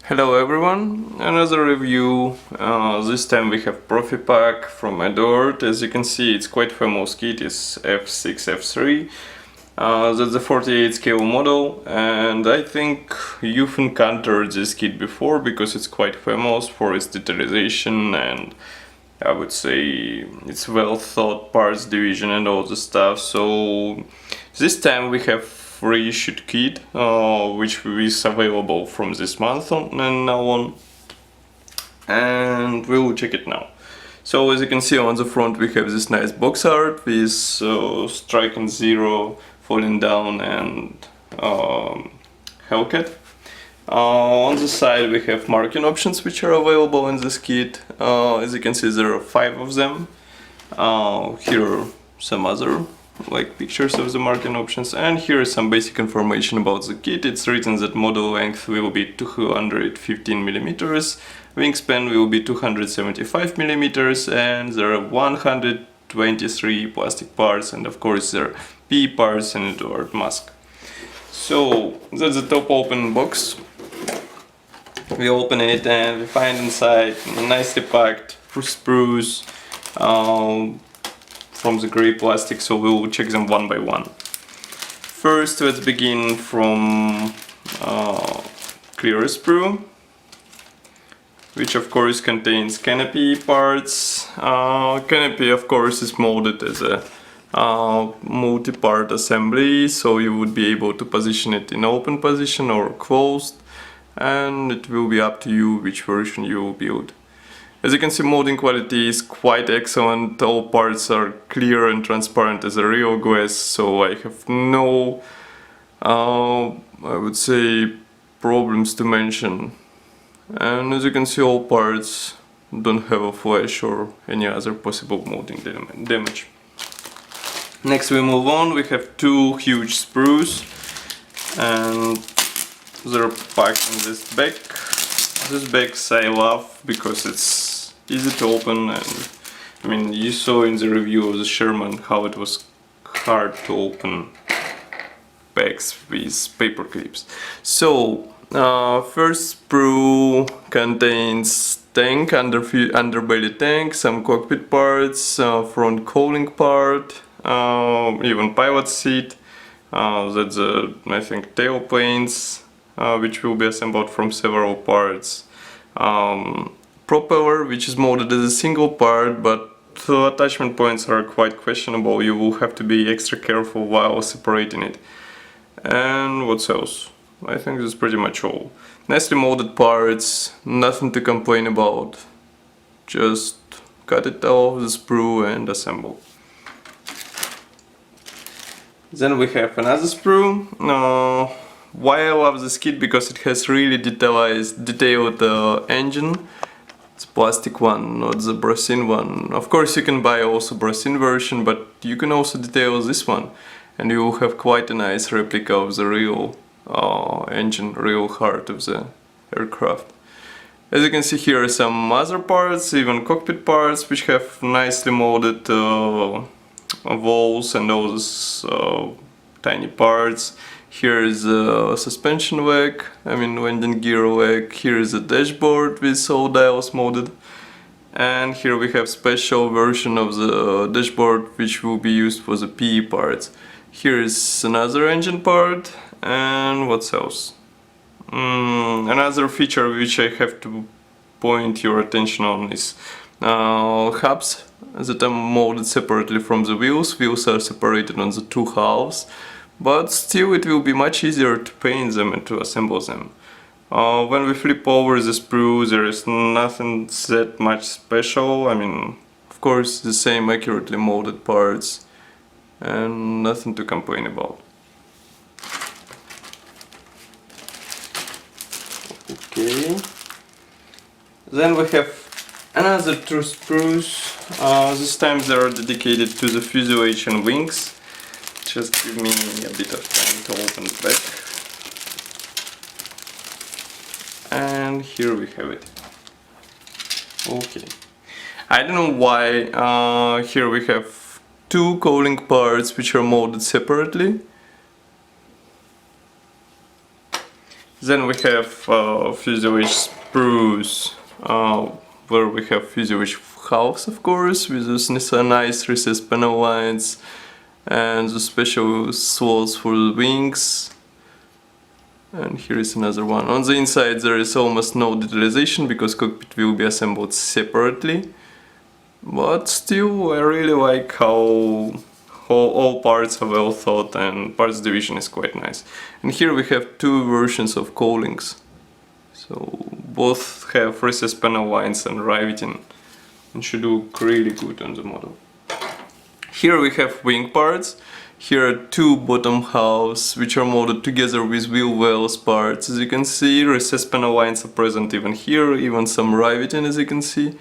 Hello everyone, another review. This time we have Profi Pack from Eduard. As you can see, it's quite famous kit, it's F6F-3. That's the 48 scale model, and I think you've encountered this kit before because it's quite famous for its detailing and I would say it's well thought parts division and all the stuff. So this time we have reissued kit, which is available from this month on and now on, and we'll check it now. So as you can see on the front we have this nice box art with striking zero, falling down and Hellcat. On the side we have marking options which are available in this kit. As you can see there are 5 of them. Here are some other pictures of the marking options, and here is some basic information about the kit. It's written that model length will be 215 mm, wingspan will be 275 mm, and there are 123 plastic parts, and of course there are PE parts and Eduard mask. So that's the top open box. We open it and we find inside nicely packed sprues from the grey plastic, so we'll check them one by one. First, let's begin from clear sprue, which of course contains canopy parts. Canopy of course is molded as a multi-part assembly, so you would be able to position it in open position or closed, and it will be up to you which version you will build. As you can see, molding quality is quite excellent. All parts are clear and transparent as a real glass, so I have no, I would say, problems to mention. And as you can see, all parts don't have a flash or any other possible molding damage. Next we move on, we have 2 huge sprues, and they're packed in this bag. This bags I love because it's easy to open, and I mean, you saw in the review of the Sherman how it was hard to open bags with paper clips. So first sprue contains tank, underbelly tank, some cockpit parts, front cowling part, even pilot seat, that's I think tail planes, which will be assembled from several parts. Propeller, which is molded as a single part, but the attachment points are quite questionable. You will have to be extra careful while separating it. And what else? I think that's pretty much all. Nicely molded parts, nothing to complain about. Just cut it off the sprue and assemble. Then we have another sprue. Why I love this kit? Because it has really detailed engine. It's plastic one, not the brassine one. Of course you can buy also brassine version, but you can also detail this one, and you will have quite a nice replica of the real engine, real heart of the aircraft. As you can see, here are some other parts, even cockpit parts, which have nicely molded walls and all those tiny parts. Here is a suspension leg, I mean landing gear leg. Here is a dashboard with all dials molded, and here we have special version of the dashboard which will be used for the PE parts. Here is another engine part, and what else? Another feature which I have to point your attention on is hubs that are molded separately from the wheels. Wheels are separated on the 2 halves, but still it will be much easier to paint them and to assemble them. When we flip over the sprue, there is nothing that much special. I mean, of course, the same accurately molded parts and nothing to complain about. Okay. Then we have another 2 sprues. This time they are dedicated to the fuselage and wings. Just give me a bit of time to open the back. And here we have it. Okay. I don't know why here we have 2 cowling parts which are molded separately. Then we have fuselage sprues, where we have fuselage halves, of course, with those nice recessed panel lines and the special slots for the wings. And here is another one. On the inside there is almost no detailing because cockpit will be assembled separately. But still, I really like how all parts are well thought and parts division is quite nice. And here we have two versions of cowlings. So both have recessed panel lines and riveting and should look really good on the model. Here we have wing parts. Here are two bottom halves which are molded together with wheel wells parts. As you can see, recessed panel lines are present even here, even some riveting as you can see.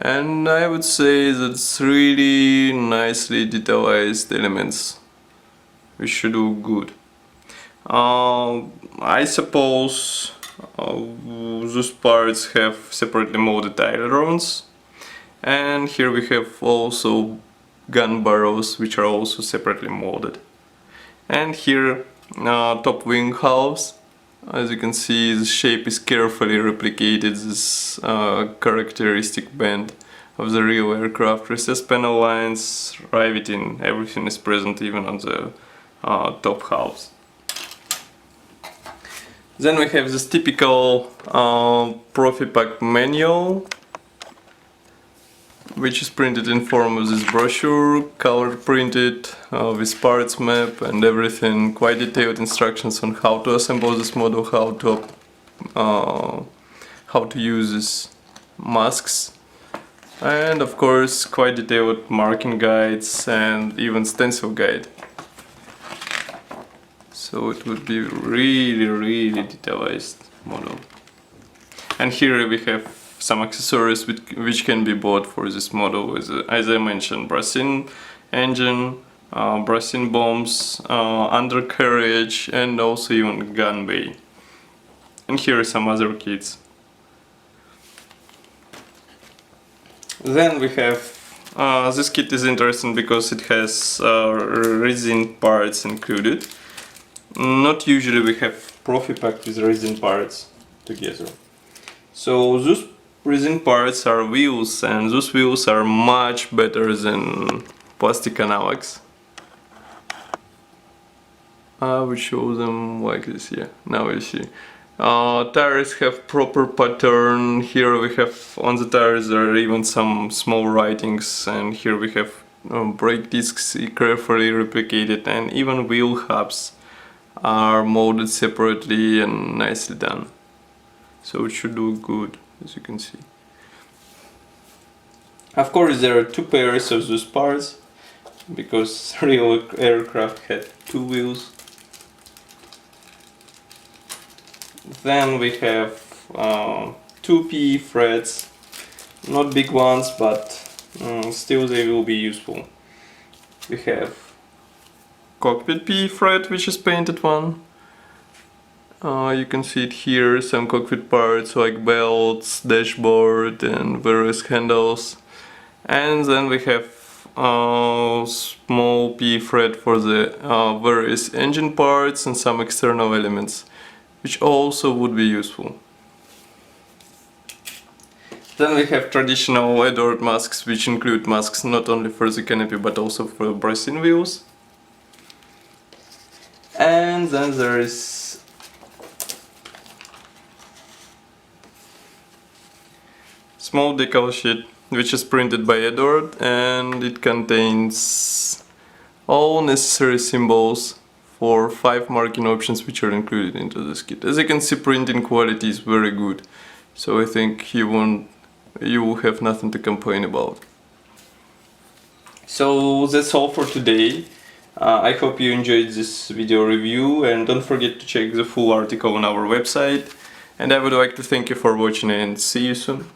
And I would say that's really nicely detailed elements which should look good. I suppose those parts have separately molded ailerons. And here we have also gun barrels which are also separately molded. And here top wing halves. As you can see, the shape is carefully replicated, this characteristic bend of the real aircraft. Recessed panel lines, riveting, everything is present even on the top halves. Then we have this typical Profipack manual, which is printed in form of this brochure, color printed with parts map and everything, quite detailed instructions on how to assemble this model, how to use these masks, and of course quite detailed marking guides and even stencil guide. So it would be really detailed model. And here we have some accessories which can be bought for this model, as I mentioned, brassine engine, brassine bombs, undercarriage, and also even gun bay. And here are some other kits. Then we have this kit is interesting because it has resin parts included. Not usually we have Profipack with resin parts together. So those resin parts are wheels, and those wheels are much better than plastic analogs. I will show them like this, yeah, now you see. Tires have proper pattern. Here we have on the tires there are even some small writings, and here we have brake discs carefully replicated, and even wheel hubs are molded separately and nicely done. So it should look good, as you can see. Of course there are two pairs of those parts, because real aircraft had two wheels. Then we have two PE threads, not big ones, but still they will be useful. We have cockpit PE thread, which is painted one. You can see it here, some cockpit parts like belts, dashboard and various handles. And then we have small PE thread for the various engine parts and some external elements, which also would be useful. Then we have traditional Eduard masks, which include masks not only for the canopy but also for brassine wheels. And then there is small decal sheet which is printed by Eduard, and it contains all necessary symbols for 5 marking options which are included into this kit. As you can see, printing quality is very good, so I think you will have nothing to complain about. So that's all for today. I hope you enjoyed this video review, and don't forget to check the full article on our website. And I would like to thank you for watching and see you soon.